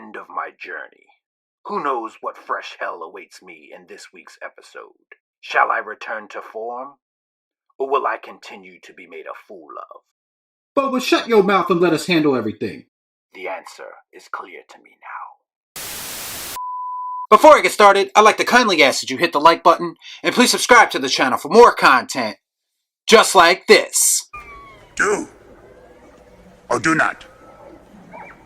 end of my journey. Who knows what fresh hell awaits me in this week's episode? Shall I return to form? Or will I continue to be made a fool of? Boba, shut your mouth and let us handle everything. The answer is clear to me now. Before I get started, I'd like to kindly ask that you hit the like button and please subscribe to the channel for more content just like this. Do or do not.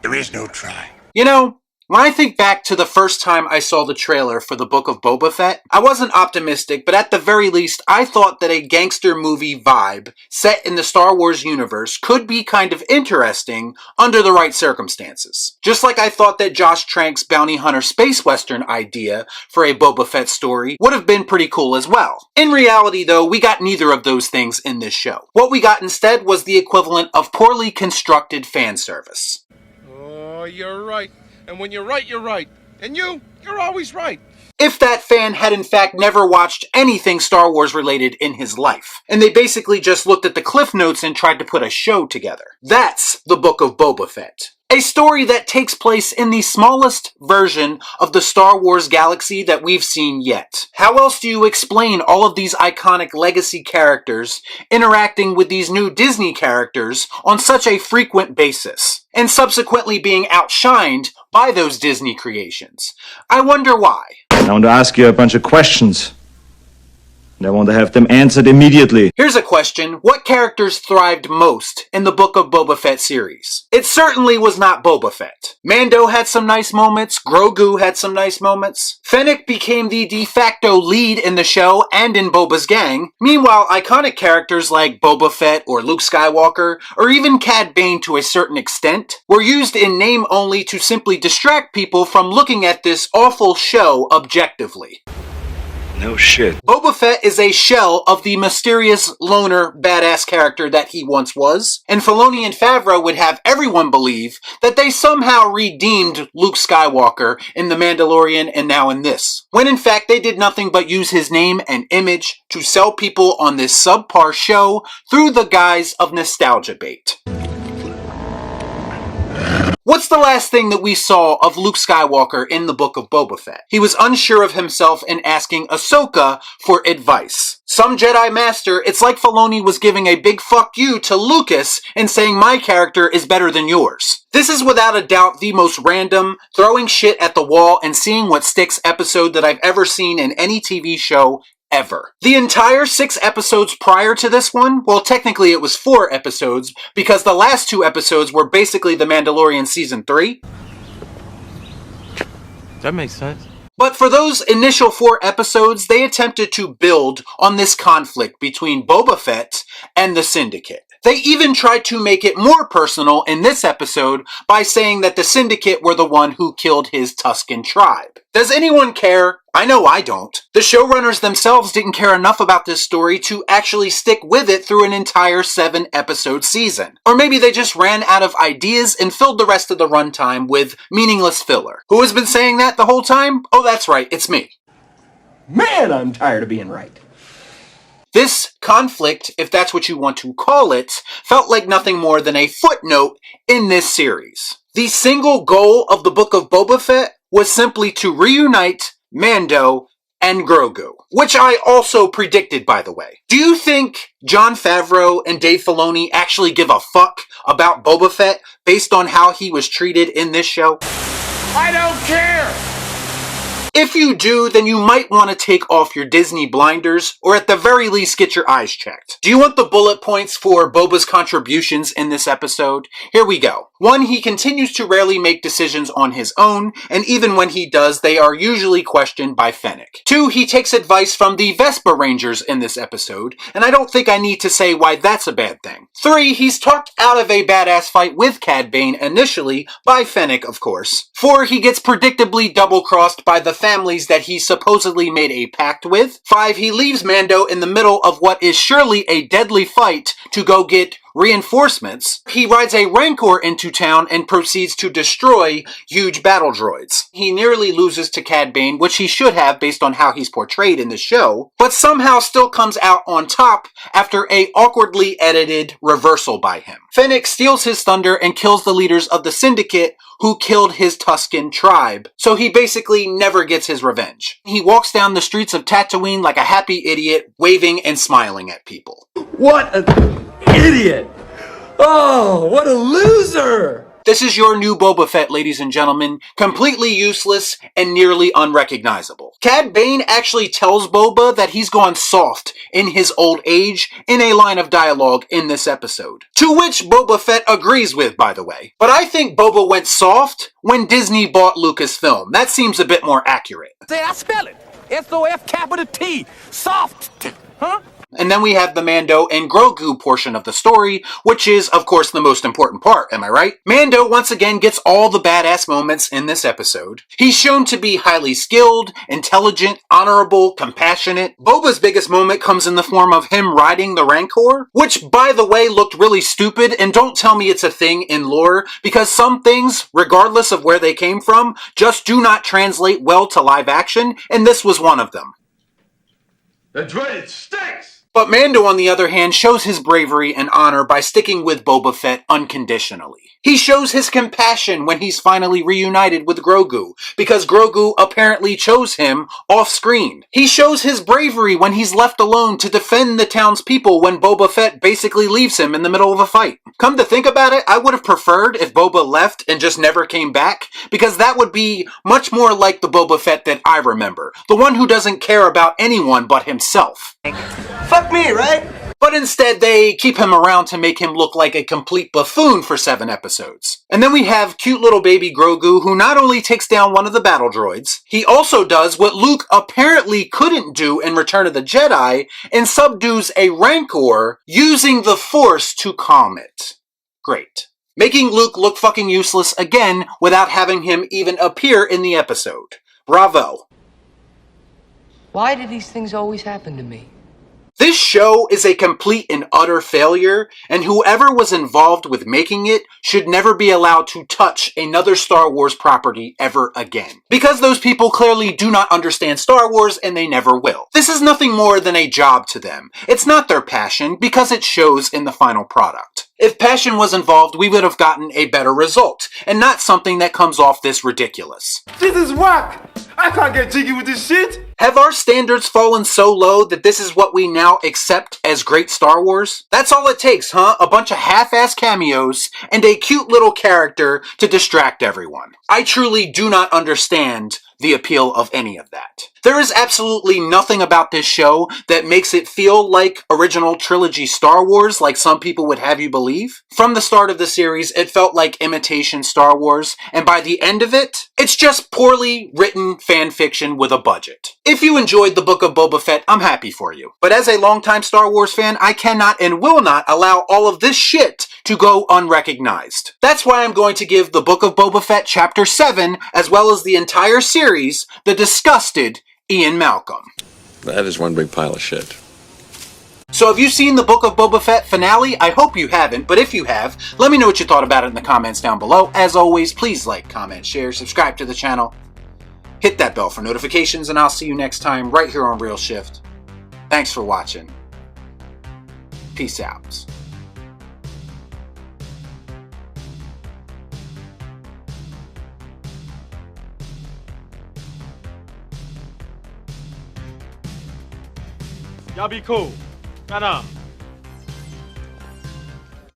There is no try. You know, when I think back to the first time I saw the trailer for the Book of Boba Fett, I wasn't optimistic, but at the very least, I thought that a gangster movie vibe set in the Star Wars universe could be kind of interesting under the right circumstances. Just like I thought that Josh Trank's bounty hunter space western idea for a Boba Fett story would have been pretty cool as well. In reality, though, we got neither of those things in this show. What we got instead was the equivalent of poorly constructed fan service. Oh, you're right. And when you're right, you're right. And you're always right. If that fan had in fact never watched anything Star Wars related in his life, and they basically just looked at the cliff notes and tried to put a show together. That's the Book of Boba Fett. A story that takes place in the smallest version of the Star Wars galaxy that we've seen yet. How else do you explain all of these iconic legacy characters interacting with these new Disney characters on such a frequent basis, and subsequently being outshined by those Disney creations? I wonder why. I want to ask you a bunch of questions, and I want to have them answered immediately. Here's a question. What characters thrived most in the Book of Boba Fett series? It certainly was not Boba Fett. Mando had some nice moments. Grogu had some nice moments. Fennec became the de facto lead in the show and in Boba's gang. Meanwhile, iconic characters like Boba Fett or Luke Skywalker, or even Cad Bane to a certain extent, were used in name only to simply distract people from looking at this awful show objectively. No shit. Boba Fett is a shell of the mysterious loner badass character that he once was, and Filoni and Favreau would have everyone believe that they somehow redeemed Luke Skywalker in The Mandalorian and now in this, when in fact they did nothing but use his name and image to sell people on this subpar show through the guise of nostalgia bait. What's the last thing that we saw of Luke Skywalker in the Book of Boba Fett? He was unsure of himself and asking Ahsoka for advice. Some Jedi Master, it's like Filoni was giving a big fuck you to Lucas and saying my character is better than yours. This is without a doubt the most random, throwing shit at the wall and seeing what sticks episode that I've ever seen in any TV show ever. The entire 6 episodes prior to this one, well, technically it was 4 episodes, because the last 2 episodes were basically The Mandalorian Season 3. That makes sense. But for those initial 4 episodes, they attempted to build on this conflict between Boba Fett and the Syndicate. They even tried to make it more personal in this episode by saying that the Syndicate were the one who killed his Tusken tribe. Does anyone care? I know I don't. The showrunners themselves didn't care enough about this story to actually stick with it through an entire 7-episode season. Or maybe they just ran out of ideas and filled the rest of the runtime with meaningless filler. Who has been saying that the whole time? Oh, that's right, it's me. Man, I'm tired of being right. This conflict, if that's what you want to call it, felt like nothing more than a footnote in this series. The single goal of the Book of Boba Fett was simply to reunite Mando and Grogu, which I also predicted, by the way. Do you think Jon Favreau and Dave Filoni actually give a fuck about Boba Fett based on how he was treated in this show? I don't care! If you do, then you might want to take off your Disney blinders, or at the very least get your eyes checked. Do you want the bullet points for Boba's contributions in this episode? Here we go. 1, he continues to rarely make decisions on his own, and even when he does, they are usually questioned by Fennec. 2, he takes advice from the Vespa Rangers in this episode, and I don't think I need to say why that's a bad thing. 3, he's talked out of a badass fight with Cad Bane initially, by Fennec of course. 4, he gets predictably double-crossed by the families that he supposedly made a pact with. 5, he leaves Mando in the middle of what is surely a deadly fight to go get reinforcements. He rides a Rancor into town and proceeds to destroy huge battle droids. He nearly loses to Cad Bane, which he should have based on how he's portrayed in the show, but somehow still comes out on top after a awkwardly edited reversal by him. Fennec steals his thunder and kills the leaders of the Syndicate who killed his Tusken tribe, so he basically never gets his revenge. He walks down the streets of Tatooine like a happy idiot, waving and smiling at people. What an idiot! Oh, what a loser! This is your new Boba Fett, ladies and gentlemen, completely useless and nearly unrecognizable. Cad Bane actually tells Boba that he's gone soft in his old age in a line of dialogue in this episode. To which Boba Fett agrees with, by the way. But I think Boba went soft when Disney bought Lucasfilm. That seems a bit more accurate. Say, I spell it. S-O-F-capital-T. Soft. Huh? And then we have the Mando and Grogu portion of the story, which is, of course, the most important part, am I right? Mando once again gets all the badass moments in this episode. He's shown to be highly skilled, intelligent, honorable, compassionate. Boba's biggest moment comes in the form of him riding the Rancor, which, by the way, looked really stupid, and don't tell me it's a thing in lore, because some things, regardless of where they came from, just do not translate well to live action, and this was one of them. That's right, it stinks! But Mando, on the other hand, shows his bravery and honor by sticking with Boba Fett unconditionally. He shows his compassion when he's finally reunited with Grogu, because Grogu apparently chose him off-screen. He shows his bravery when he's left alone to defend the townspeople when Boba Fett basically leaves him in the middle of a fight. Come to think about it, I would have preferred if Boba left and just never came back, because that would be much more like the Boba Fett that I remember. The one who doesn't care about anyone but himself. Fuck me, right? But instead, they keep him around to make him look like a complete buffoon for 7 episodes. And then we have cute little baby Grogu, who not only takes down one of the battle droids, he also does what Luke apparently couldn't do in Return of the Jedi, and subdues a Rancor using the Force to calm it. Great. Making Luke look fucking useless again without having him even appear in the episode. Bravo. Why do these things always happen to me? This show is a complete and utter failure, and whoever was involved with making it should never be allowed to touch another Star Wars property ever again. Because those people clearly do not understand Star Wars, and they never will. This is nothing more than a job to them. It's not their passion, because it shows in the final product. If passion was involved, we would have gotten a better result, and not something that comes off this ridiculous. This is whack! I can't get jiggy with this shit! Have our standards fallen so low that this is what we now accept as great Star Wars? That's all it takes, huh? A bunch of half-ass cameos and a cute little character to distract everyone. I truly do not understand the appeal of any of that. There is absolutely nothing about this show that makes it feel like original trilogy Star Wars, like some people would have you believe. From the start of the series, it felt like imitation Star Wars, and by the end of it, it's just poorly written fan fiction with a budget. If you enjoyed the Book of Boba Fett, I'm happy for you. But as a longtime Star Wars fan, I cannot and will not allow all of this shit to go unrecognized. That's why I'm going to give the Book of Boba Fett Chapter 7, as well as the entire series, the Disgusted Ian Malcolm. That is one big pile of shit. So have you seen the Book of Boba Fett finale? I hope you haven't, but if you have, let me know what you thought about it in the comments down below. As always, please like, comment, share, subscribe to the channel. Hit that bell for notifications, and I'll see you next time right here on Real Shift. Thanks for watching. Peace out. Y'all be cool. Right on.